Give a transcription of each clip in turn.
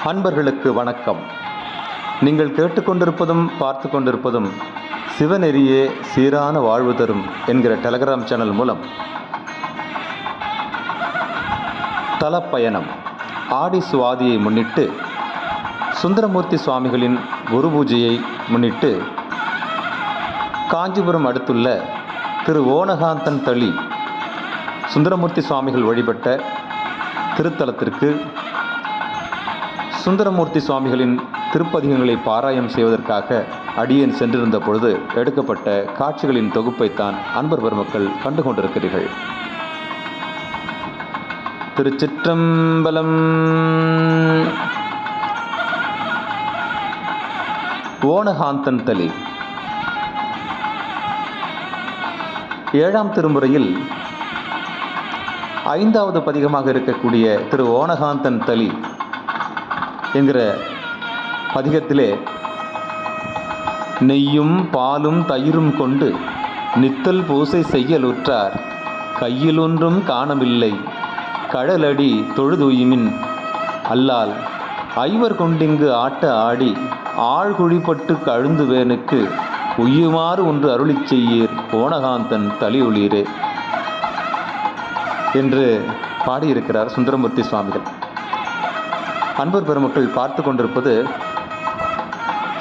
அன்பர்களுக்கு வணக்கம். நீங்கள் கேட்டுக்கொண்டிருப்பதும் பார்த்து கொண்டிருப்பதும் சிவநெறியே சீரான வாழ்வு தரும் என்கிற டெலகிராம் சேனல் மூலம் தலப்பயணம் ஆடி சுவாதியை முன்னிட்டு சுந்தரமூர்த்தி சுவாமிகளின் குரு பூஜையை முன்னிட்டு காஞ்சிபுரம் அடுத்துள்ள திரு ஓணகாந்தன் தளி சுந்தரமூர்த்தி சுவாமிகள் வழிபட்ட திருத்தலத்திற்கு சுந்தரமூர்த்தி சுவாமிகளின் திருப்பதிகங்களை பாராயணம் செய்வதற்காக அடியேன் சென்றிருந்த பொழுது எடுக்கப்பட்ட காட்சிகளின் தொகுப்பைத்தான் அன்பர் பெருமக்கள் கண்டு கொண்டிருக்கிறீர்கள். திருச்சிற்றம்பலம். ஓணகாந்தன் தளி 7ஆம் திருமுறையில் 5வது பதிகமாக இருக்கக்கூடிய திரு ஓணகாந்தன் தளி என்கிற பதிகத்திலே நெய்யும் பாலும் தயிரும் கொண்டு நித்தல் பூசை செய்யலுற்றார் கையில் ஒன்றும் காணவில்லை கடலடி தொழுதுயிமின் அல்லால் ஐவர் கொண்டிங்கு ஆட்ட ஆடி ஆழ்குழிப்பட்டு கழுந்துவேனுக்கு உய்யுமாறு ஒன்று அருளிச் செய்யீர் ஓணகாந்தன் தளி ஒளீரே என்று பாடியிருக்கிறார் சுந்தரமூர்த்தி சுவாமிகள். அன்பர் பெருமக்கள் பார்த்து கொண்டிருப்பது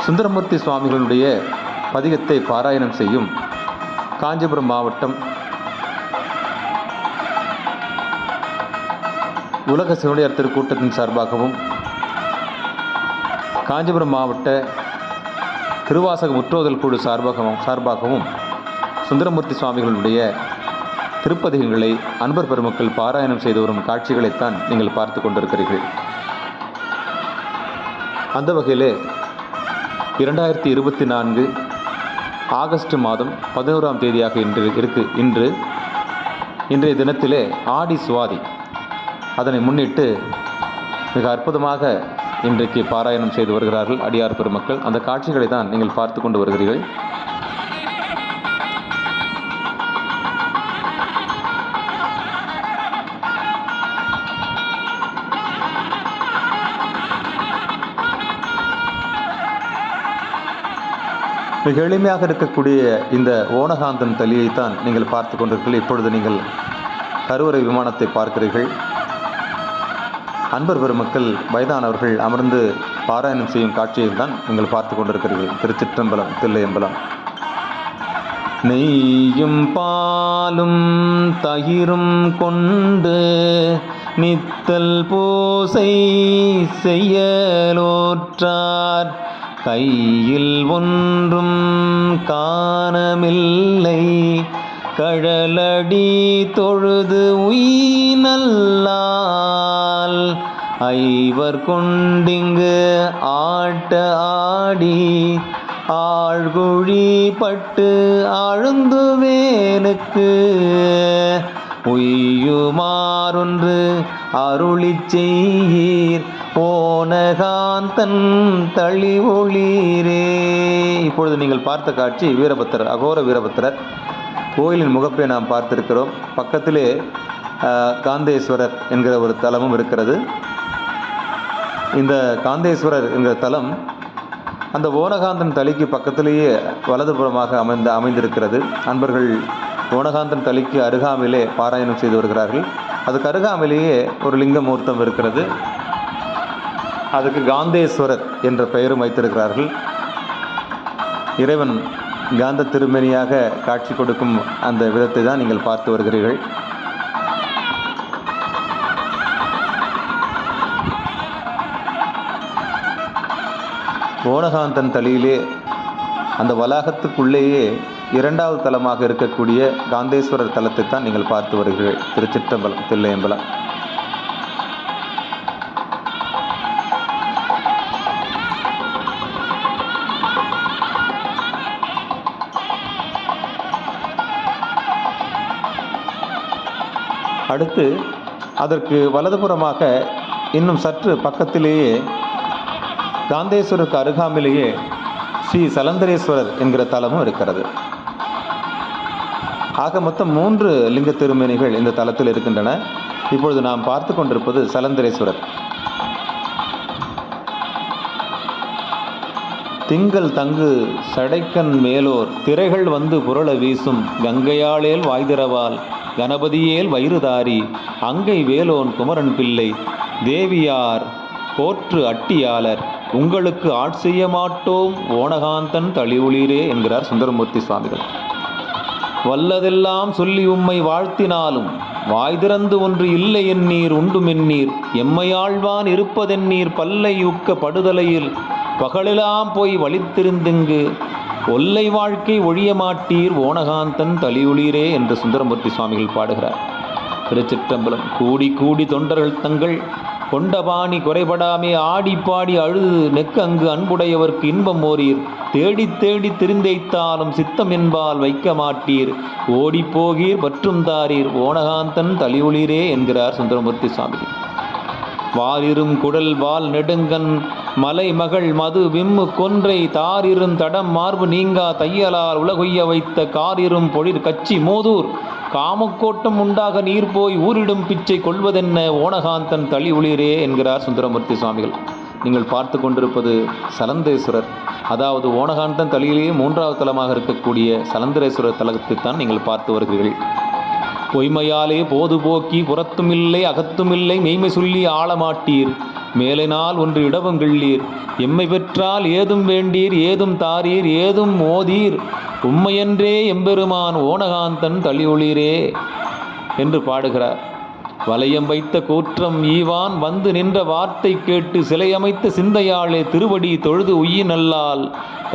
சுந்தரமூர்த்தி சுவாமிகளுடைய பதிகத்தை பாராயணம் செய்யும் காஞ்சிபுரம் மாவட்டம் உலக சிவனடியார் திருக்கூட்டத்தின் சார்பாகவும் காஞ்சிபுரம் மாவட்ட திருவாசக முற்றோதல் குழு சார்பாகவும் சுந்தரமூர்த்தி சுவாமிகளுடைய திருப்பதிகங்களை அன்பர் பெருமக்கள் பாராயணம் செய்து வரும் காட்சிகளைத்தான் நீங்கள் பார்த்து கொண்டிருக்கிறீர்கள். அந்த வகையிலே 2024 ஆகஸ்ட் மாதம் 11ஆம் தேதியாக இன்றைய தினத்திலே ஆடி சுவாதி. அதனை முன்னிட்டு மிக அற்புதமாக இன்றைக்கு பாராயணம் செய்து வருகிறார்கள் அடியார் பெருமக்கள். அந்த காட்சிகளை தான் நீங்கள் பார்த்து கொண்டு வருகிறீர்கள். மிக எளிமையாக இருக்கக்கூடிய இந்த ஓணகாந்தன் தளியைத்தான் நீங்கள் பார்த்து கொண்டிருக்கிறீர்கள். இப்பொழுது நீங்கள் கருவறை விமானத்தை பார்க்கிறீர்கள். அன்பர் பெருமக்கள் வயதானவர்கள் அமர்ந்து பாராயணம் செய்யும் காட்சியை தான் நீங்கள் பார்த்து கொண்டிருக்கிறீர்கள். திருச்சிற்றம்பலம் தில்லையம்பலம். நெய்யும் பாலும் தயிரும் கொண்டு நித்தல் பூசை செய்யலோற்றார் கையில் ஒன்றும் காணமில்லை கடலடி தொழுது உய்நல்லால் ஐவர் கொண்டிங்கு ஆட்ட ஆடி ஆழ்குழி பட்டு ஆழுந்துவேனுக்கு உய்யுமாறொன்று அருளிச் செய்யீர் ஓணகாந்தன் தளி ஒளீரே. இப்பொழுது நீங்கள் பார்த்த காட்சி வீரபத்திரர், அகோர வீரபத்திரர் கோயிலின் முகப்பை நாம் பார்த்திருக்கிறோம். பக்கத்திலே காந்தேஸ்வரர் என்கிற ஒரு தலமும் இருக்கிறது. இந்த காந்தேஸ்வரர் என்கிற தலம் அந்த ஓணகாந்தன் தளிக்கு பக்கத்திலேயே வலதுபுறமாக அமைந்திருக்கிறது. அன்பர்கள் ஓணகாந்தன் தளிக்கு அருகாமையிலே பாராயணம் செய்து வருகிறார்கள். அதுக்கு அருகாமையிலேயே ஒரு லிங்கமூர்த்தம் இருக்கிறது. அதுக்கு காந்தேஸ்வரர் என்ற பெயரும் வைத்திருக்கிறார்கள். இறைவன் காந்த திருமேனியாக காட்சி கொடுக்கும் அந்த விதத்தை தான் நீங்கள் பார்த்து வருகிறீர்கள். ஓணகாந்தன் தளியிலே அந்த வளாகத்துக்குள்ளேயே 2வது தலமாக இருக்கக்கூடிய காந்தேஸ்வரர் தலத்தை தான் நீங்கள் பார்த்து வருகிறீர்கள். திருச்சிற்றம்பலம் தில்லையம்பலம். அடுத்து அதற்கு வலதுபுறமாக இன்னும் சற்று பக்கத்திலேயே காந்தேஸ்வரருக்கு அருகாமையிலேயே ஸ்ரீ சலந்தரேஸ்வரர் என்கிற தலமும் இருக்கிறது. ஆக மொத்தம் 3 லிங்க திருமேனிகள் இந்த தலத்தில் இருக்கின்றன. இப்பொழுது நாம் பார்த்து கொண்டிருப்பது சலந்தரேஸ்வரர். திங்கள் தங்கு சடைக்கன் மேலோர் திரைகள் வந்து புரள வீசும் கங்கையாளேல் வாய்திரவால் கணபதியேல் வயிறுதாரி அங்கை வேலோன் குமரன் பிள்ளை தேவியார் போற்று அட்டியாளர் உங்களுக்கு ஆட்செய்ய மாட்டோம் ஓணகாந்தன் தளிவுளிரே என்கிறார் சுந்தரமூர்த்தி சுவாமிகள். வல்லதெல்லாம் சொல்லி உம்மை வாழ்த்தினாலும் வாய் திறந்து ஒன்று இல்லை எண்ணீர் உண்டுமென்னீர் எம்மையாழ்வான் இருப்பதென்னீர் பல்லை ஊக்க படுதலையில் பகலெல்லாம் போய் வலித்திருந்துங்கு ஒல்லை வாழ்க்கை ஒழிய மாட்டீர் ஓணகாந்தன் தளியுளிரே என்று சுந்தரமூர்த்தி சுவாமிகள் பாடுகிறார். திருச்சிற்றம்பலம். கூடி கூடி தொண்டர்கள் தங்கள் கொண்டபாணி குறைபடாமே ஆடி பாடி அழுது நெக்கு அங்கு அன்புடையவர்க்கு இன்பம் ஓரீர் தேடி தேடி திரிந்தைத்தாலும் சித்தம் என்பால் வைக்க மாட்டீர் ஓடிப்போகீர் மற்றும் தாரீர் ஓணகாந்தன் தளியுளிரே என்கிறார் சுந்தரமூர்த்தி சுவாமிகள். வாரிரும் குடல் வால் நெடுங்கன் மலை மகள் மது விம்மு கொன்றை தாரிரும் தடம் மார்பு நீங்கா தையலால் உலகுய்ய வைத்த காரிரும் பொழிர் கச்சி மோதூர் காமக்கோட்டம் உண்டாக நீர் போய் ஊரிடும் பிச்சை கொள்வதென்ன ஓணகாந்தன் தளி உளிரே என்கிறார் சுந்தரமூர்த்தி சுவாமிகள். நீங்கள் பார்த்து கொண்டிருப்பது சலந்தேஸ்வரர், அதாவது ஓணகாந்தன் தளியிலேயே 3வது தலமாக இருக்கக்கூடிய சலந்தரேஸ்வரர் தலத்தைத்தான் நீங்கள் பார்த்து வருகிறீர்கள். பொய்மையாலே போது போக்கி புறத்துமில்லை அகத்துமில்லை மெய்மை சொல்லி ஆளமாட்டீர் மேலினால் ஒன்று இடவங்கிள்ளீர் எம்மை பெற்றால் ஏதும் வேண்டீர் ஏதும் தாரீர் ஏதும் மோதீர் உம்மையன்றே எம்பெருமான் ஓணகாந்தன் தளியொளிரே என்று பாடுகிறார். வலையம் வைத்த கூற்றம் ஈவான் வந்து நின்ற வார்த்தை கேட்டு சிலையமைத்த சிந்தையாளே திருவடி தொழுது உய்யினல்லால்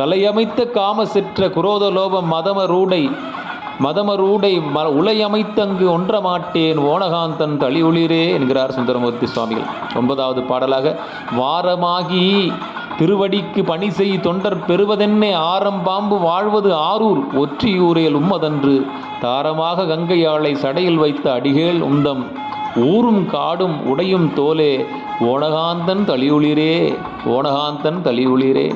தலையமைத்த காம செற்ற குரோத லோபம் மதமரூடை உலையமைத்தங்கு ஒன்ற மாட்டேன் ஓணகாந்தன் தளியுளிரே என்கிறார் சுந்தரமூர்த்தி சுவாமிகள். 9வது பாடலாக வாரமாகி திருவடிக்கு பணி செய் தொண்டர் பெறுவதென்னே ஆரம் பாம்பு வாழ்வது ஆரூர் ஒற்றியூரேல் உம்மதன்று தாரமாக கங்கையாளை சடையில் வைத்த அடிகேள் உந்தம் ஊரும் காடும் உடையும் தோலே ஓணகாந்தன் தளியுளிரே ஓணகாந்தன் தளியுளிரே.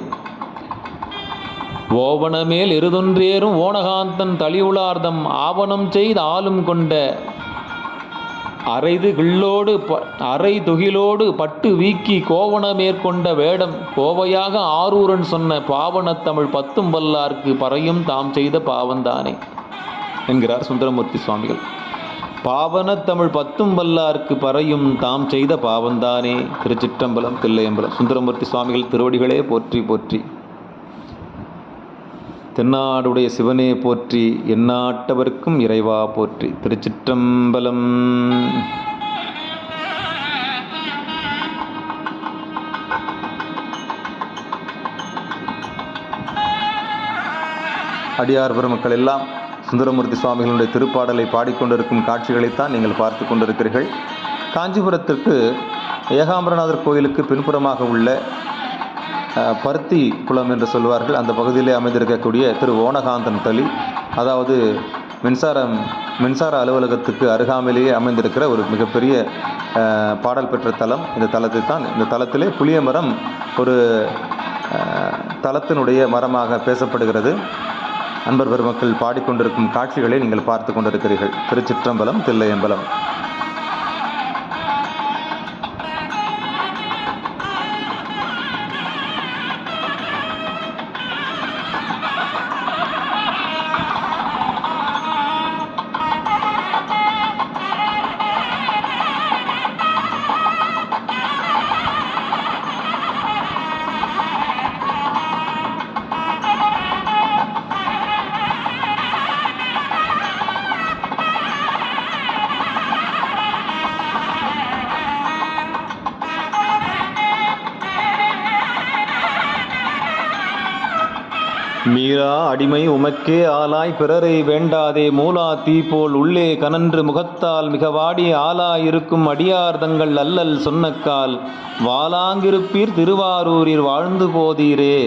ஓவனமேல் எருதொன்றேறும் ஓணகாந்தன் தளியுளார்தம் ஆவணம் செய்து ஆளும் கொண்ட அரை துகிலோடு பட்டு வீக்கி கோவண மேற்கொண்ட வேடம் கோவையாக ஆரூரன் சொன்ன பாவனத் தமிழ் 10 வல்லார்க்கு பறையும் தாம் செய்த பாவந்தானே என்கிறார் சுந்தரமூர்த்தி சுவாமிகள். பாவனத் தமிழ் 10 வல்லார்க்கு பறையும் தாம் செய்த பாவந்தானே. திருச்சிற்றம்பலம் தில்லையம்பலம். சுந்தரமூர்த்தி சுவாமிகள் திருவடிகளே போற்றி போற்றி. தென்னாடுடைய சிவனே போற்றி, எந்நாட்டவர்க்கும் இறைவா போற்றி. திருச்சிற்றம்பலம். அடியார் பெருமக்கள் எல்லாம் சுந்தரமூர்த்தி சுவாமிகளுடைய திருப்பாடலை பாடிக்கொண்டிருக்கும் காட்சிகளைத்தான் நீங்கள் பார்த்து கொண்டிருக்கிறீர்கள். காஞ்சிபுரத்திற்கு ஏகாம்பரநாதர் கோயிலுக்கு பின்புறமாக உள்ள பருத்தி குளம் என்று சொல்வார்கள், அந்த பகுதியிலே அமைந்திருக்கக்கூடிய திரு ஓணகாந்தன் தளி, அதாவது மின்சார அலுவலகத்துக்கு அருகாமையிலேயே அமைந்திருக்கிற ஒரு மிகப்பெரிய பாடல் பெற்ற தலம். இந்த தலத்திலே புளிய மரம் ஒரு தலத்தினுடைய மரமாக பேசப்படுகிறது. அன்பர் பெருமக்கள் பாடிக்கொண்டிருக்கும் காட்சிகளை நீங்கள் பார்த்து கொண்டிருக்கிறீர்கள். திருச்சிற்றம்பலம் தில்லையம்பலம். மீரா அடிமை உமக்கே ஆலாய் பிறரை வேண்டாதே மூலா தீப்போல் உள்ளே கனன்று முகத்தால் மிக வாடி ஆலாயிருக்கும் அடியார் தங்கள் அல்லல் சொன்னக்கால் வாலாங்கிருப்பீர் திருவாரூரில் வாழ்ந்து போதீரே.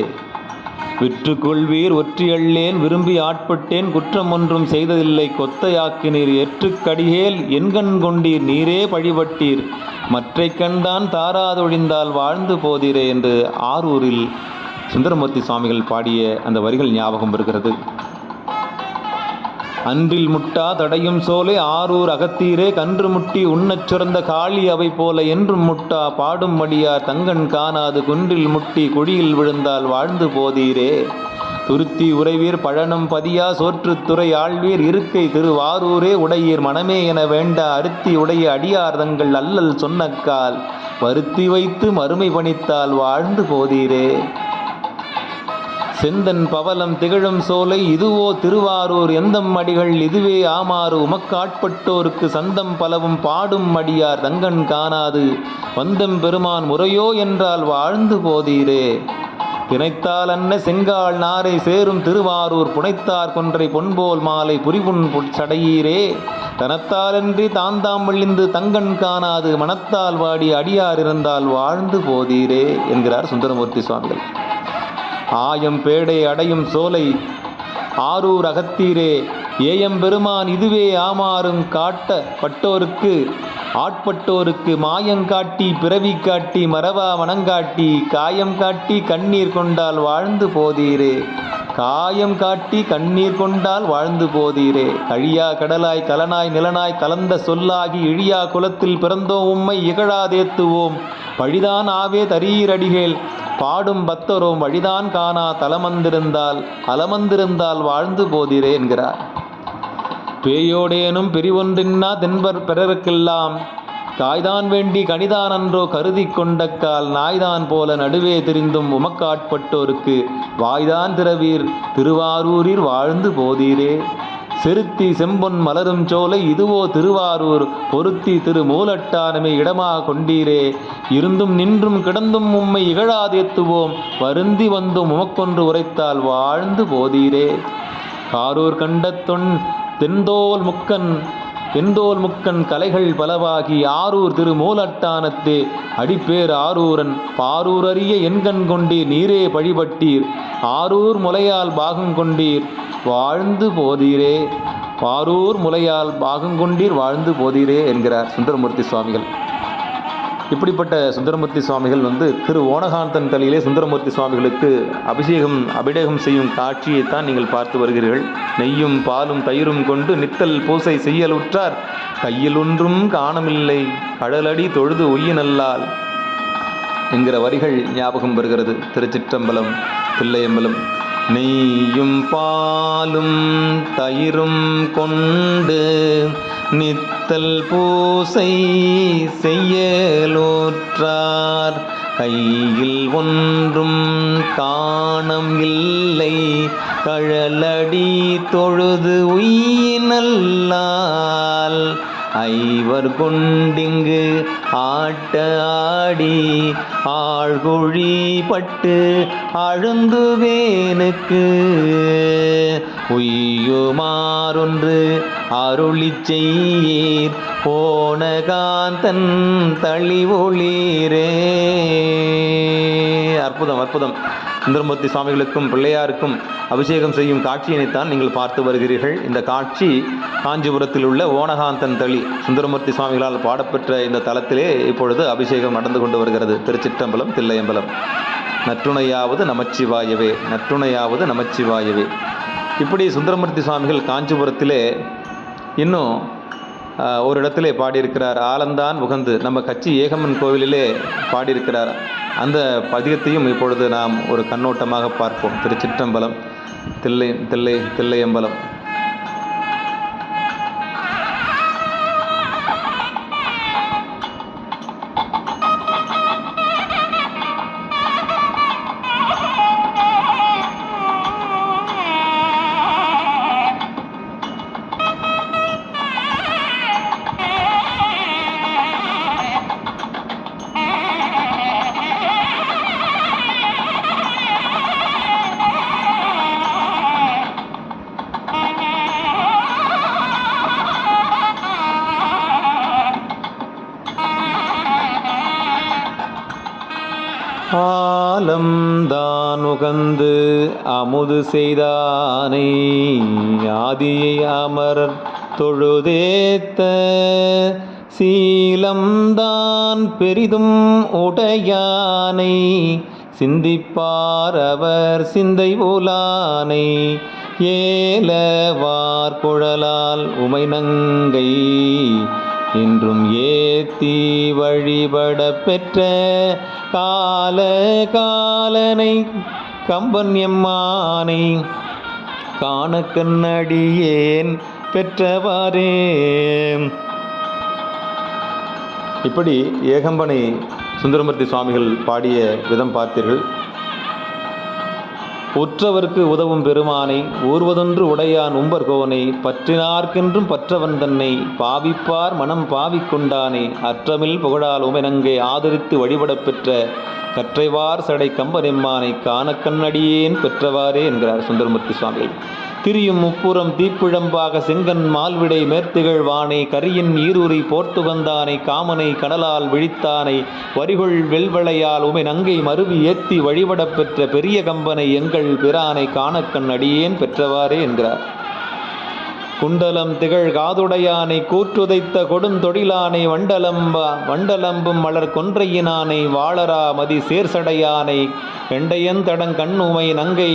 விற்றுக்கொள்வீர் ஒற்றியள்ளேன் விரும்பி ஆட்பட்டேன் குற்றம் ஒன்றும் செய்ததில்லை கொத்தையாக்கினீர் எற்றுக்கடிகேல் என்கண் கொண்டீர் நீரே பழிபட்டீர் மற்றை கண்டான் தாராதொழிந்தால் வாழ்ந்து போதீரே என்று ஆரூரில் சுந்தரமூர்த்தி சுவாமிகள் பாடிய அந்த வரிகள் ஞாபகம் வருகிறது. அன்றில் முட்டா தடையும் சோலை ஆரூர் அகத்தீரே கன்று முட்டி உண்ணச் சுரந்த காளி அவை போல என்றும் முட்டா பாடும் மடியார் தங்கண் காணாது குன்றில் முட்டி குழியில் விழுந்தால் வாழ்ந்து போதீரே. துருத்தி உறைவீர் பழனம் பதியா சோற்றுத்துறை ஆழ்வீர் இருக்கை திருவாரூரே உடையீர் மனமே என வேண்டா அருத்தி உடைய அடியார் தங்கள் அல்லல் சொன்னக்கால் வருத்தி வைத்து மறுமை பணித்தால் வாழ்ந்து போதீரே. செந்தன் பவலம் திகழும் சோலை இதுவோ திருவாரூர் எந்தம் அடிகள் இதுவே ஆமாறு உமக்காட்பட்டோருக்கு சந்தம் பலவும் பாடும் அடியார் தங்கண் காணாது வந்தம் பெருமான் முறையோ என்றால் வாழ்ந்து போதீரே. தினைத்தால் அன்ன செங்கால் நாரை சேரும் திருவாரூர் புனைத்தார் கொன்றை பொன்போல் மாலை புரிவுன் சடையீரே. தனத்தாலன்றி தாந்தாம் விழிந்து தங்கண் காணாது மனத்தால் வாடி அடியார் இருந்தால் வாழ்ந்து போதீரே என்கிறார் சுந்தரமூர்த்தி சுவாமிகள். ஆயம் பேடை அடையும் சோலை ஆரூர் அகத்தீரே ஏயம் பெருமான் இதுவே ஆமாறும் காட்டப்பட்டோருக்கு ஆட்பட்டோருக்கு மாயங்காட்டி பிறவி காட்டி மறவா மனங்காட்டி காயம் காட்டி கண்ணீர் கொண்டால் வாழ்ந்து போதீரே. காயம் காட்டி கண்ணீர் கொண்டால் வாழ்ந்து போதீரே. கழியா கடலாய் கலனாய் நிலனாய் கலந்த சொல்லாகி இழியா குலத்தில் பிறந்தோம் உம்மை இகழாதேத்துவோம் பழிதான் ஆவே தரீரடிகேல் பாடும் பக்தரோம் வழிதான் காணா அலமந்திருந்தால் வாழ்ந்து போதீரே என்கிறார். பேயோடேனும் பிரிவொன்றின்னா தென்பர் பிறருக்கெல்லாம் காய்தான் வேண்டி கனிதான் அன்றோ கருதி கொண்டக்கால் நாய்தான் போல நடுவே தெரிந்தும் உமக்காட்பட்டோருக்கு வாய்தான் திறவீர் திருவாரூரில் வாழ்ந்து போதீரே. செருத்தி செம்பொன் மலரும் சோலை இதுவோ திருவாரூர் பொருத்தி திரு மூலட்டானமே இடமாக கொண்டீரே. இருந்தும் நின்றும் கிடந்தும் உம்மை இகழாதேத்துவோம் வருந்தி வந்தும் உமக்கொன்று உரைத்தால் வாழ்ந்து போதீரே. காரூர் கண்ட தென்தோல் முக்கன் கலைகள் பலவாகி ஆரூர் திரு மூலட்டானத்தே அடிப்பேர் ஆரூரன் பாரூர் அறிய எண்கண் கொண்டீர் நீரே பழிபட்டீர் ஆரூர் முலையால் பாகம் கொண்டீர் வாழ்ந்து போதீரே. பாரூர் முலையால் பாகங்கொண்டீர் வாழ்ந்து போதீரே என்கிறார் சுந்தரமூர்த்தி சுவாமிகள். இப்படிப்பட்ட சுந்தரமூர்த்தி சுவாமிகள் திரு ஓணகாந்தன் தலையிலே சுந்தரமூர்த்தி சுவாமிகளுக்கு அபிஷேகம் செய்யும் காட்சியைத்தான் நீங்கள் பார்த்து வருகிறீர்கள். நெய்யும் பாலும் தயிரும் கொண்டு நித்தல் பூசை செய்யலுற்றார் கையில் ஒன்றும் காணமில்லை கடலடி தொழுது உய்யினல்லால் என்கிற வரிகள் ஞாபகம் வருகிறது. திருச்சிற்றம்பலம் தில்லையம்பலம். நெய்யும் பாலும் தயிரும் கொண்டு நித்தல் பூசை செய்யலோற்றார் கையில் ஒன்றும் காணம் இல்லை கழலடி தொழுது உய்யினல்லால் ஐவர் கொண்டிங்கு ஆட்ட ஆடி ஆழ்கொழி பட்டு அழுந்துவேனுக்கு உய்யுமாறொன்று அருளி செய்யீர் போனகாந்தன் தளிவொளீரே. அற்புதம் அற்புதம். சுந்தரமூர்த்தி சுவாமிகளுக்கும் பிள்ளையாருக்கும் அபிஷேகம் செய்யும் காட்சியினைத்தான் நீங்கள் பார்த்து வருகிறீர்கள். இந்த காட்சி காஞ்சிபுரத்தில் உள்ள ஓணகாந்தன் தளி சுந்தரமூர்த்தி சுவாமிகளால் பாடப்பெற்ற இந்த தலத்திலே இப்பொழுது அபிஷேகம் நடந்து கொண்டு வருகிறது. திருச்சிற்றம்பலம் தில்லையம்பலம். நற்றுணையாவது நமச்சிவாயவே, நற்றுணையாவது நமச்சிவாயவே. இப்படி சுந்தரமூர்த்தி சுவாமிகள் காஞ்சிபுரத்திலே இன்னும் ஒரு இடத்திலே பாடியிருக்கிறார். ஆலந்தான் உகந்து நம்ம கச்சி ஏகம்மன் கோவிலிலே பாடியிருக்கிறார். அந்த பதிகத்தையும் இப்பொழுது நாம் ஒரு கண்ணோட்டமாக பார்ப்போம். திருச்சிற்றம்பலம் தில்லையம்பலம். ஆலம்தான் உகந்து அமுது செய்தானை ஆதியை அமரர் தொழுதேத்த சீலம்தான் பெரிதும் உடையானை சிந்திப்பார் அவர் சிந்தை உலானை ஏலவார் குழலால் உமைநங்கை இன்றும் ஏத்தி வழிபட பெற்ற கால காலனை கம்பன் எம்மானை காண கண்ணடியேன் பெற்றவாறே. இப்படி ஏகம்பனை சுந்தரமூர்த்தி சுவாமிகள் பாடிய விதம் பார்த்தீர்கள். உற்றவர்க்கு உதவும் பெருமானை ஊர்வதொன்று உடையான் உம்பர்கோனை பற்றினார்க்கென்றும் பற்றவன் தன்னை பாவிப்பார் மனம் பாவிக்கொண்டானே அற்றமில் புகழால் உமெனங்கே ஆதரித்து வழிபடப் பெற்ற கற்றைவார் சடை கம்பனெம்மானை காண கண்ணடியேன் பெற்றவாறே என்கிறார் சுந்தரமூர்த்தி சுவாமிகள். திரியும் முப்புறம் தீப்பிழம்பாக செங்கன் மால்விடை மேற்திகழ் வானை கரியின் ஈருரி போர்த்துகந்தானை காமனை கடலால் விழித்தானை வரிகொள் வெல்வளையால் உமை நங்கை மருவி ஏத்தி வழிபடப் பெற்ற பெரிய கம்பனை எங்கள் பிரானை காணக்கண் அடியேன் பெற்றவாறே என்கிறார். குண்டலம் திகழ் காதுடையானை கூற்றுதைத்த கொடுந்தொழிலானை வண்டலம்பும் மலர் கொன்றையினானை வாளரா மதி சேர்சடையானை வெண்டையந்தடங் கண்ணுமை நங்கை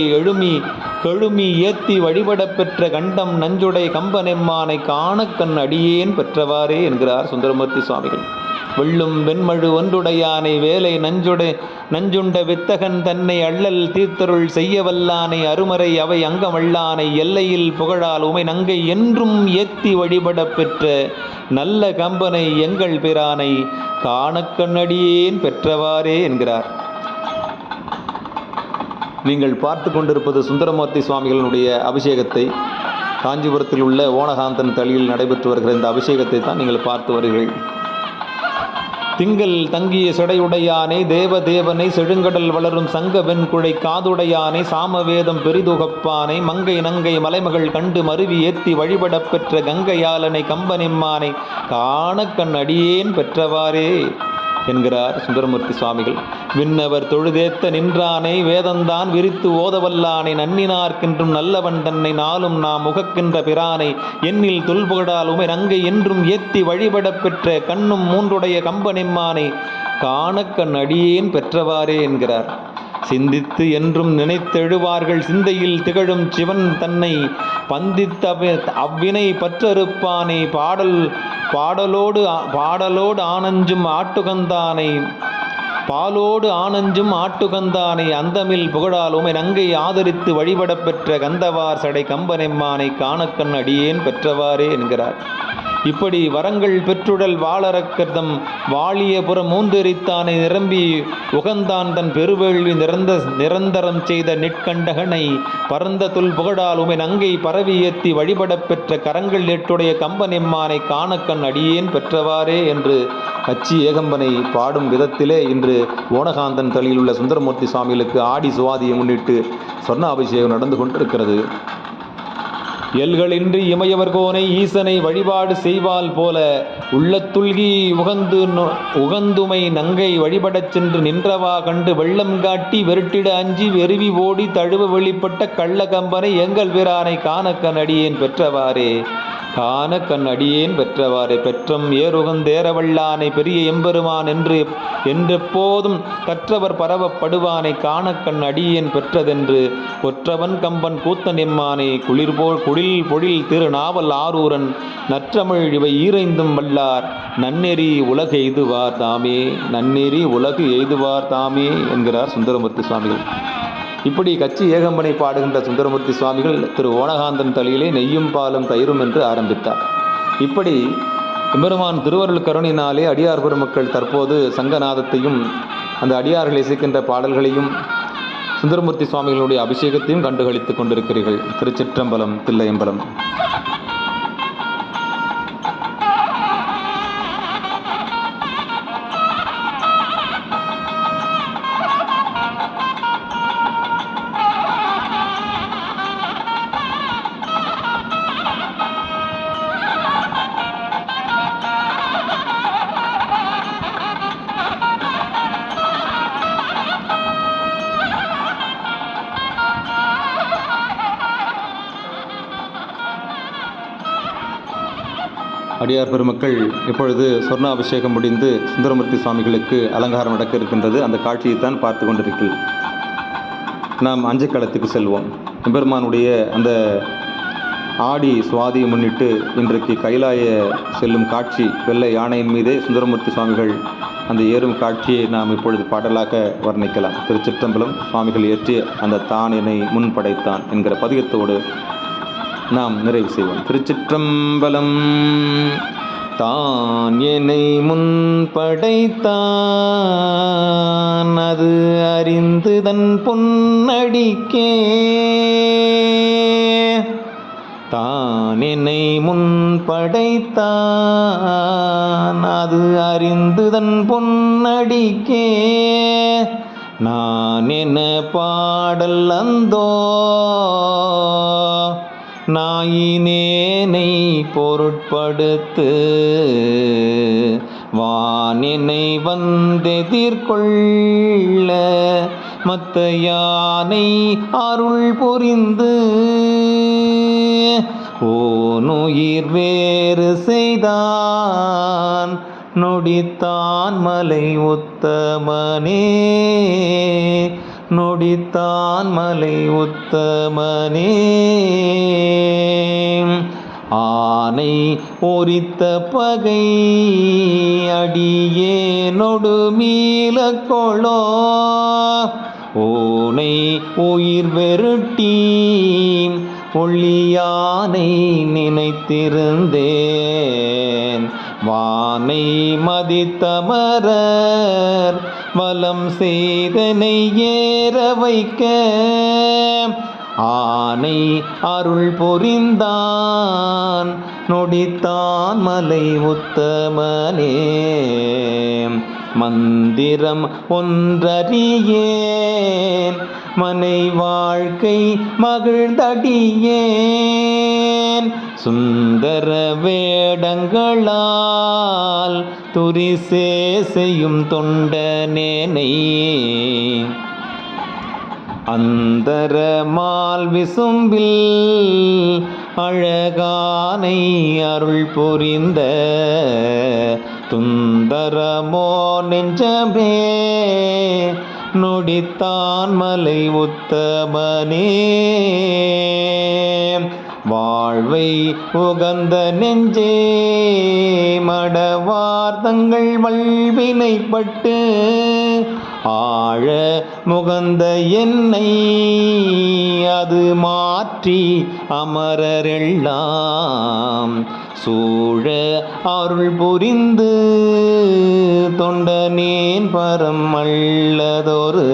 கெழுமி ஏத்தி வழிபடப் பெற்ற கண்டம் நஞ்சுடை கம்பனெம்மானை காணக்கண் அடியேன் பெற்றவாறே என்கிறார் சுந்தரமூர்த்தி சுவாமிகள். வெள்ளும் வெண்மழு ஒன்றுடையானை வேலை நஞ்சுண்ட வித்தகன் தன்னை அள்ளல் தீர்த்தருள் செய்ய வல்லானை அருமறை அவை அங்கமல்லானை எல்லையில் புகழால் உமை நங்கை என்றும் ஏத்தி வழிபடப் பெற்ற நல்ல கம்பனை எங்கள் பிரானை காணக்கண்ணடியேன் பெற்றவாறே என்கிறார். நீங்கள் பார்த்து கொண்டிருப்பது சுந்தரமூர்த்தி சுவாமிகளுடைய அபிஷேகத்தை. காஞ்சிபுரத்தில் உள்ள ஓணகாந்தன் தளியில் நடைபெற்று வருகிற இந்த அபிஷேகத்தை தான் நீங்கள் பார்த்து வருகிறீர்கள். திங்கள் தங்கிய செடையுடையானை தேவதேவனை செழுங்கடல் வளரும் சங்க வெண்குழை காதுடையானை சாமவேதம் பெரிதுகப்பானை மங்கை நங்கை மலைமகள் கண்டு மருவி ஏத்தி வழிபடப் பெற்ற கங்கையாலனை கம்பனெம்மானை காணக்கண் அடியேன் பெற்றவாறே என்கிறார் சுந்தரமூர்த்தி சுவாமிகள். விண்ணவர் தொழுதேத்த நின்றானை வேதந்தான் விரித்து ஓதவல்லானை நன்னினார்க்கென்றும் நல்லவன் தன்னை நாளும் நாம் முகக்கின்ற பிரானை எண்ணில் தொல்புகழால் உமை நங்கை என்றும் ஏத்தி வழிபடப் பெற்ற கண்ணும் மூன்றுடைய கம்பனெம்மானை காணக்கண் அடியேன் பெற்றவாறே என்கிறார். சிந்தித்து என்றும் நினைத்தெழுவார்கள் சிந்தையில் திகழும் சிவன் தன்னை பந்தித்த அவ்வினை பற்றறுப்பானை பாடலோடு ஆனஞ்சும் ஆட்டுகந்தானை பாலோடு ஆனஞ்சும் ஆட்டுகந்தானை அந்தமில் புகழால் உமை நங்கை ஆதரித்து வழிபடப் பெற்ற கந்தவார் சடை கம்பனெம்மானை காணக்கண் அடியேன் பெற்றவாறே என்கிறார். இப்படி வரங்கள் பெற்றுடல் வாளரக்கர்தம் வாழியபுறம் மூந்தெரித்தானை நிரம்பி உகந்தான் தன் பெருவேள்வி நிரந்தரம் செய்த நிற்கண்டகனை பரந்த தொல் புகழால் உமை நங்கை பரவி ஏத்தி வழிபடப் பெற்ற கரங்கள் எட்டுடைய கம்பனெம்மானை காணக்கண் அடியேன் பெற்றவாறே என்று கச்சி ஏகம்பனை பாடும் விதத்திலே இன்று ஓணகாந்தன் தளியில் உள்ள சுந்தரமூர்த்தி சுவாமிகளுக்கு ஆடி சுவாதியை முன்னிட்டு சொர்ண அபிஷேகம் நடந்து கொண்டிருக்கிறது. எல்களின்றி இமையவர் கோனை ஈசனை வழிபாடு செய்வால் போல உள்ளத்துள்கி உகந்துமை நங்கை வழிபடச் சென்று நின்றவா கண்டு வெள்ளம் காட்டி வெருட்டிட அஞ்சி வெறுவி ஓடி தழுவ வெளிப்பட்ட கள்ள கம்பனை எங்கள் பிரானை காணக்கண் அடியேன் பெற்றவாறே காணக்கண் அடியேன் பெற்றவாறே. பெற்றம் ஏறுகந்தேரவல்லானை பெரிய எம்பெருமான் என்றெப்போதும் கற்றவர் பரவப்படுவானை காணக்கண் அடியேன் பெற்றதென்று கொற்றவன் கம்பன் கூத்தன் எம்மானை குளிர் பொழில் திருநாவல் ஆரூரன் நற்றமிழ் இவை ஈரைந்தும் வல்லார் நன்னெறி உலகு எய்துவார் தாமே என்கிறார் சுந்தரமூர்த்தி சுவாமிகள். இப்படி கச்சி ஏகம்பனை பாடுகின்ற சுந்தரமூர்த்தி சுவாமிகள் திரு ஓணகாந்தன் தளியிலே நெய்யும் பாலும் தயிரும் என்று ஆரம்பித்தார். இப்படி எம்பெருமான் திருவருள் கருணினாலே அடியார் பெருமக்கள் தற்போது சங்கநாதத்தையும் அந்த அடியார்கள் இசைக்கின்ற பாடல்களையும் சுந்தரமூர்த்தி சுவாமிகளுடைய அபிஷேகத்தையும் கண்டுகளித்துக் கொண்டிருக்கிறீர்கள். திருச்சிற்றம்பலம் தில்லையம்பலம். அடியார் பெருமக்கள் இப்பொழுது சொர்ணாபிஷேகம் முடிந்து சுந்தரமூர்த்தி சுவாமிகளுக்கு அலங்காரம் நடக்க இருக்கின்றது. அந்த காட்சியைத்தான் பார்த்து கொண்டிருக்கிறீர்கள். நாம் அஞ்சைக்களத்துக்கு செல்வோம். எம்பெருமானுடைய அந்த ஆடி சுவாதியை முன்னிட்டு இன்றைக்கு கைலாய செல்லும் காட்சி வெள்ளை யானையின் மீதே சுந்தரமூர்த்தி சுவாமிகள் அந்த ஏறும் காட்சியை நாம் இப்பொழுது பாடலாக வர்ணிக்கலாம். திருச்சிற்றம்பலம். சுவாமிகள் இயற்றிய அந்த தான் என்னை முன் படைத்தான் என்கிற பதிகத்தோடு நாம் நிறைவு செய்வோம். திருச்சிற்றம்பலம். தான் என்னை முன் படைத்தான் அது அறிந்து தன் பொன்னடிக்கே. தான் என்னை முன் படைத்தான் அது அறிந்து தன் பொன்னடிக்கே. நான் என்ன பாடல் அந்தோ நாயினேனை பொருட்படுத்து. வானினை வந்தெதிர்கொள்ள மத்த யானை அருள் புரிந்து. ஓனுயிர் வேறு செய்தான் நொடித்தான் மலை உத்தமனே. நொடித்தான் மலை உத்தமனே. ஆனை ஒரித்த பகை அடியே நொடு மீள கொளோ. ஓனை உயிர் வெருட்டி ஒளியானை நினைத்திருந்தேன். வானை மதித்தமரர் வலம் செய்தனை ஏற வைக்க. ஆனை அருள் புரிந்தான் நொடித்தான் மலை உத்தமனே. மந்திரம் ஒன்றறியேன் மனை வாழ்க்கை மகிழ்ந்தடியேன். சுந்தர வேடங்களால் துரிசே செய்யும் தொண்டனேனை. அந்தரமால் விசும்பில் அழகானை அருள் புரிந்த. துந்தரமோ நெஞ்சமே நொடித்தான் மலை உத்தமனே. வாழ்வை உகந்த நெஞ்சே மடவார்த்தங்கள் வல்வினைப்பட்டு. ஆழ முகந்த என்னை அது மாற்றி அமரரெல்லாம் சூழ அருள் புரிந்து. தொண்டனேன் பரம் அல்லதொரு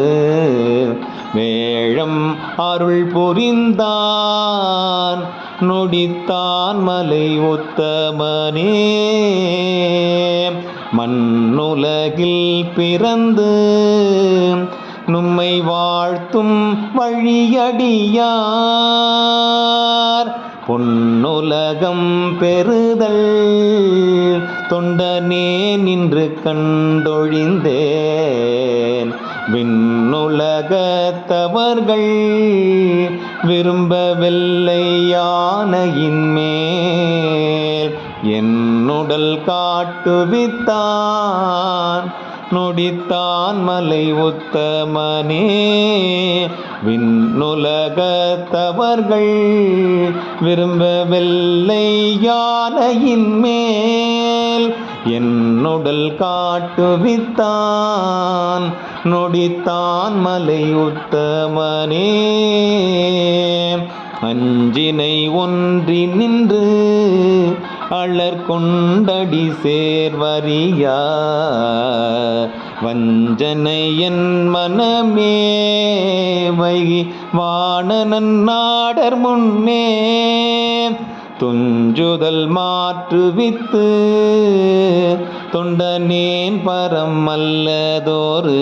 வேழம் அருள் புரிந்தான் நொடித்தான் மலை உத்தமனே. மண்ணுலகில் பிறந்து நும்மை வாழ்த்தும் வழியடியார். பொன்னுலகம் பெறுதல் தொண்டனே நின்று கண்டொழிந்தேன். விண்ணுலகத்தவர்கள் விரும்ப வெள்ளை யானையின் மேல் என்னுடல் காட்டுவித்தான் நொடித்தான் மலை உத்தமனே. விண்ணுலகத்தவர்கள் விரும்ப வெள்ளை யானையின் மேல் என்னுடல் காட்டுவித்தான் நொடித்தான் மலை உத்தமனே. அஞ்சினை ஒன்றி நின்று அலர்கொண்டடி சேர்வரியா. வஞ்சனை என் மனமே வைகி வாணனன் நாடர் முன்னே. துஞ்சுதல் மாற்றுவித்து தொண்டனேன் பரம் அல்லதொரு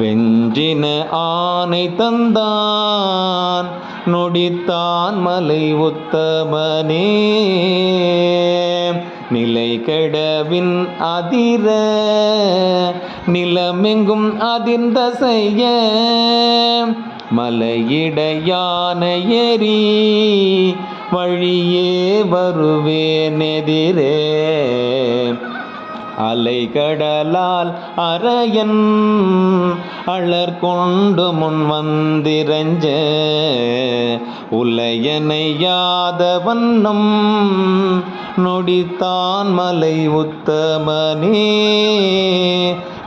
வெஞ்சின ஆணை தந்தான் நொடித்தான் மலை உத்தமனே. நிலை கெடவின் அதிர நிலமெங்கும் அதிர்ந்த செய்ய. மலையிடையான எரி வழியே வருவேன் எதிரே. அலைகடலால் அரையன் அழற்கொண்டு முன் வந்திரஞ்ச உலையனையாத வண்ணம் நொடித்தான் மலை உத்தமனே,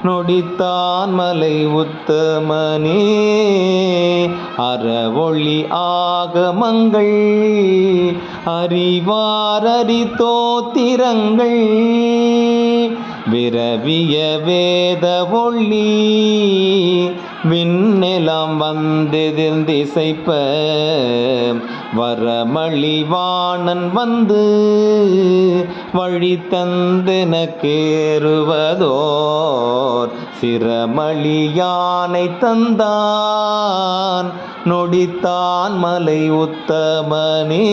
நொடித்தான் மலை உத்தமனே. அறவொளி ஆகமங்கள் அறிவாரறி தோத்திரங்கள் விரவிய வேத ஒளி விண்ணெலாம் வந்தெதிர்ந்திசைப்ப வரமளிவாணன் வந்து வழி தந்தெனக்கேறுவதோர் சிரமளி யானை தந்தான் நொடித்தான் மலை உத்தமனே.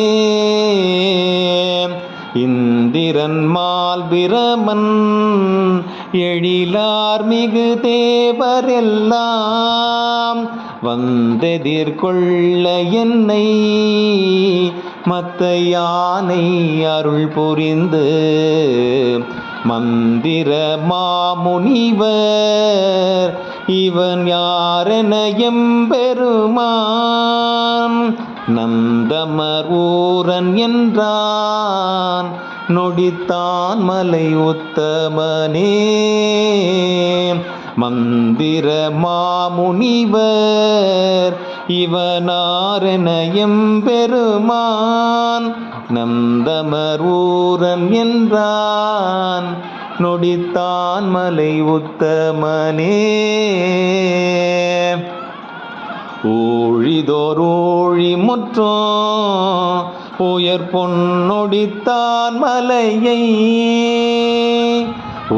இந்திரன் மால் பிரமன் எழிலார் மிகு தேவரெல்லாம் வந்தெதிர்கொள்ள என்னை மத்த யானை அருள் புரிந்து மந்திர மாமுனிவர் இவன் யாரென எம்பெருமான் நந்தமர் ஊரன் என்றான் நொடித்தான் மலை உத்தமனே. மந்திர மாமுனிவர் இவனாரென எம்பெருமான் நந்தமர் ஊரன் என்றான் நொடித்தான் மலை உத்தமனே. ஊழிதோரோழி முற்றோ உயர் பொன்னொடித்தான் மலையை,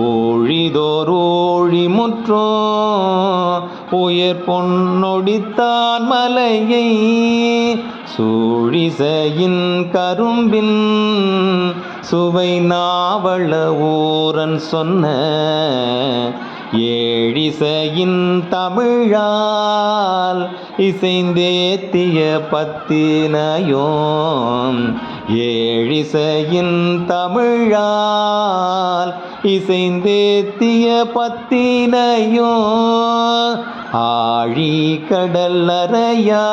ஊழிதோரோழி முற்றோ உயர் பொன்னொடித்தான் மலையை சூழிசையின் கரும்பின் சுவை நாவள ஊரன் சொன்ன ஏழிசையின் தமிழால் இசைந்தேத்திய பத்தினையோம், ஏழிசையின் தமிழால் இசைந்தேத்திய பத்தினையோ ஆழி கடல் அறையா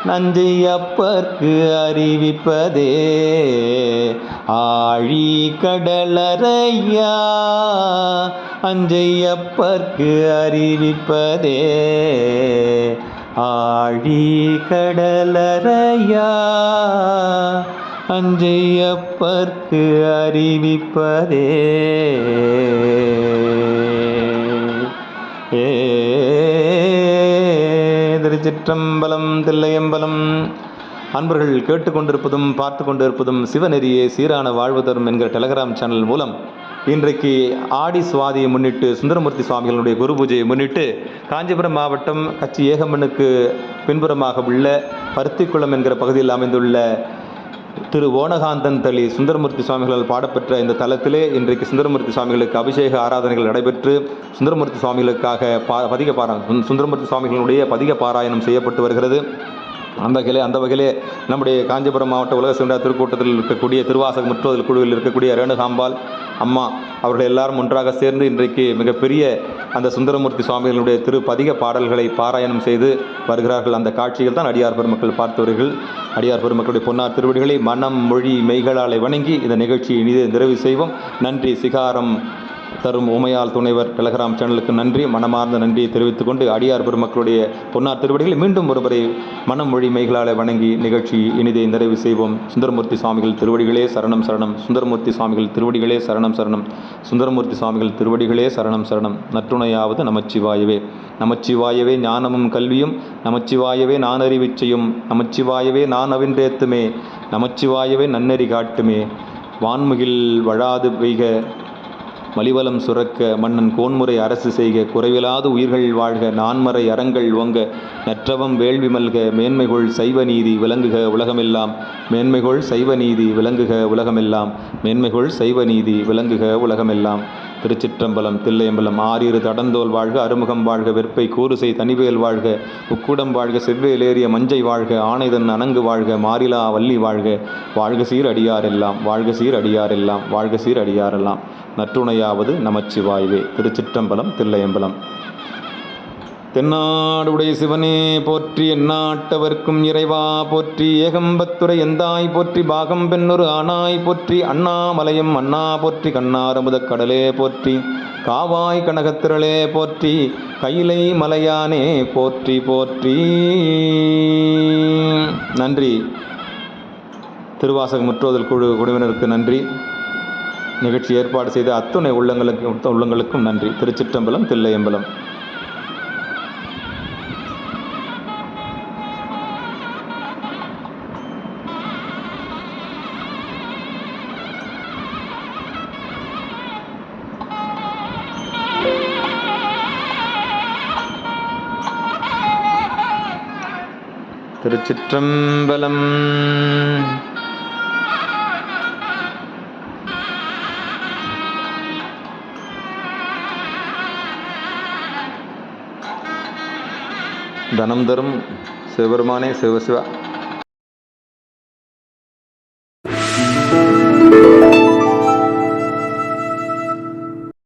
நஞ்சையப்பர்க்கு அறிவிப்பதே. ஆழி கடலறையா அஞ்சையப்பர்க்கு அறிவிப்பதே. ஆழி கடலறையா அஞ்சையப்பர்க்கு அறிவிப்பதே. திருச்சிற்றம்பலம் தில்லையம்பலம். அன்பர்கள் கேட்டுக்கொண்டிருப்பதும் பார்த்து கொண்டிருப்பதும் சிவநெறியே சீரான வாழ்வு தரும் என்கிற டெலகிராம் சேனல் மூலம் இன்றைக்கு ஆடி சுவாதியை முன்னிட்டு சுந்தரமூர்த்தி சுவாமிகளுடைய குரு பூஜையை முன்னிட்டு காஞ்சிபுரம் மாவட்டம் கச்சி ஏகம்மனுக்கு பின்புறமாக உள்ள பருத்திக்குளம் என்கிற பகுதியில் அமைந்துள்ள திரு ஓணகாந்தன் தளி சுந்தரமூர்த்தி சுவாமிகளால் பாடப்பெற்ற இந்த தலத்திலே இன்றைக்கு சுந்தரமூர்த்தி சுவாமிகளுக்கு அபிஷேக ஆராதனைகள் நடைபெற்று சுந்தரமூர்த்தி சுவாமிகளுக்காக சுந்தரமூர்த்தி சுவாமிகளுடைய பதிக பாராயணம் செய்யப்பட்டு வருகிறது. அந்த வகையிலே நம்முடைய காஞ்சிபுரம் மாவட்ட உலக சிவண்டா திருக்கூட்டத்தில் இருக்கக்கூடிய திருவாசக முற்றோதல் குழுவில் இருக்கக்கூடிய ரேணுகாம்பாள் அம்மா அவர்கள் எல்லாரும் ஒன்றாக சேர்ந்து இன்றைக்கு மிகப்பெரிய அந்த சுந்தரமூர்த்தி சுவாமிகளுடைய திரு பதிக பாடல்களை பாராயணம் செய்து வருகிறார்கள். அந்த காட்சிகள் தான் அடியார் பெருமக்கள் பார்த்தவர்கள். அடியார் பெருமக்களுடைய பொன்னார் திருவடிகளை மனம் மொழி மெய்களாலை வணங்கி இந்த நிகழ்ச்சியை இனிதே நிறைவு செய்வோம். நன்றி. சிகாரம் தரும் உமையால் துணைவர் டெலகிராம் சேனலுக்கு நன்றி, மனமார்ந்த நன்றியை தெரிவித்துக் கொண்டு அடியார் பெருமக்களுடைய பொன்னார் திருவடிகளை மீண்டும் ஒருவரை மனம் மொழி மெய்களால் வணங்கி நிகழ்ச்சி இனிதை நிறைவு செய்வோம். சுந்தரமூர்த்தி சுவாமிகள் திருவடிகளே சரணம் சரணம். சுந்தரமூர்த்தி சுவாமிகள் திருவடிகளே சரணம் சரணம். சுந்தரமூர்த்தி சுவாமிகள் திருவடிகளே சரணம் சரணம். நற்றுணையாவது நமச்சிவாயவே. நமச்சிவாயவே ஞானமும் கல்வியும், நமச்சிவாயவே நான் அறிவிச்சையும், நமச்சிவாயவே நான் அவின்றேத்துமே, நமச்சிவாயவே நன்னெறி காட்டுமே, வான்முகில் வழாது பெய்க மலிவலம் சுரக்க, மன்னன் கோன்முறை அரசு செய்க, குறைவிலாது உயிர்கள் வாழ்க, நான்மறை அறங்கள் ஓங்க, நற்றவம் வேள்வி மல்க, மேன்மைகொள் சைவ நீதி விளங்குக உலகமெல்லாம், மேன்மைகொள் சைவ நீதி விளங்குக உலகமெல்லாம், மேன்மைகொள் சைவ நீதி விளங்குக உலகமெல்லாம். திருச்சிற்றம்பலம் தில்லையம்பலம். ஆறிரு தடந்தோல் வாழ்க, அறுமுகம் வாழ்க, வெற்பை கூறுசை தனிவேல் வாழ்க, உக்குடம் வாழ்க, செவ்வேலேறிய மஞ்சை வாழ்க, ஆணைதன் அணங்கு வாழ்க, மாறிலா வள்ளி வாழ்க, வாழ்க சீர் அடியாரெல்லாம், வாழ்க சீர் அடியாரெல்லாம், வாழ்க சீர் அடியாரெல்லாம். நற்றுணையாவது நமச்சிவாயவே. திருச்சிற்றம்பலம், தில்லையம்பலம். தென்னாடுடைய சிவனே போற்றி, எந்நாட்டவர்க்கும் இறைவா போற்றி, ஏகம்பத்துரை எந்தாய் போற்றி, பாகம் பெண்ணொரு ஆனாய் போற்றி, அண்ணாமலையம் அண்ணா போற்றி, கண்ணாரமுதக் கடலே போற்றி, காவாய் கனகத்திரளே போற்றி, கைலை மலையானே போற்றி போற்றி. நன்றி. திருவாசக முற்றோதல் குழுவினருக்கு நன்றி. நிகழ்ச்சி ஏற்பாடு செய்த அத்துணை உள்ளங்களுக்கும் நன்றி. திருச்சிற்றம்பலம், தில்லையம்பலம். திருச்சிற்றம்பலம். தனம் தரும் சிவபெருமானே, சிவசிவா.